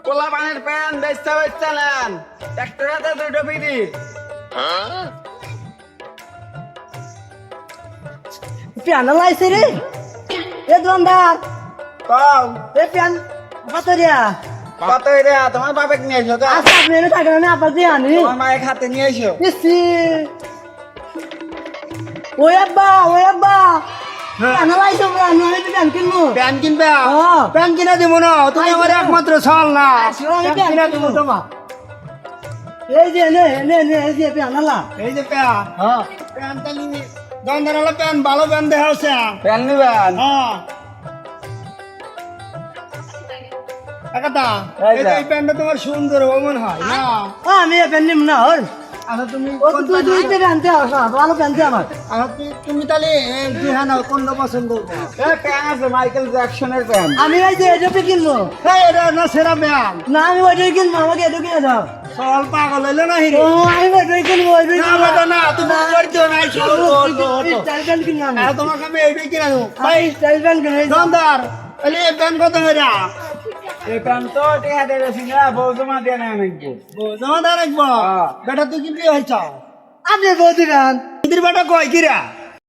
পোলা পানের প্যান বেচতে বেচতেলেন একটা রাতে দুটো পিড়ি প্যান লাইছে রে এ দোকানদার কও এ প্যান কত রিয়া কত রে তোমার বাপেক নিয়ে এসো তো আচ্ছা আপনি এনে থাকেন না আপাল দিয়ে আনি তোমার মায়ের হাতে নিয়ে এসো ইসি ওই আব্বা প্যান লাইছে আমি প্যান কিনবো প্যান কিনবে হ্যাঁ। প্যান কিনে দিব না তুমি আমার একমাত্র ছল না আমি প্যান কিনে প্যান দিব কিনবো তোমার এই যে এই যে প্যান আলা এই যে প্যান হ্যাঁ প্যানটা নিবি দন্দরালা প্যান ভালো প্যান দেখা হচ্ছে প্যান নিবেন হ্যাঁ কাকাটা এই প্যানটা তোমার সুন্দর মনে হয় না আমি প্যান নিম না ওর আচ্ছা তুমি ও তুই দুই থেকে আনতে আসা ভালো প্যান দে আমার তুমি তাহলে দিহানা কোনটা পছন্দ প্যান আছে মাইকেল জ্যাকসনের প্যান আমি এই যে এটা কিনবো এটা না সেরা প্যান না আমি ওইটাই কিনবো আমাকে এটা কিনে দাও সল পাগল হইলো না হিরে ও আমি ওইটাই কিনবো ওইটাই না বেটা না তুমি করছো না স্টাইল প্যান কিনবো আমি তোমাকে আমি এইটাই কিনে দেবো ভাই স্টাইল প্যান কিনে দমদার তাহলে এই প্যান কত মেরা এই প্যান তো টিয়া দেবে সিনা বউ জমা দিয়ে না নাকবো বউ জমা দিয়ে রাখবো বেটা তুই কি বিয়ে হয়েছ আপনি বলতে গান তোর বেটা কয় কিরা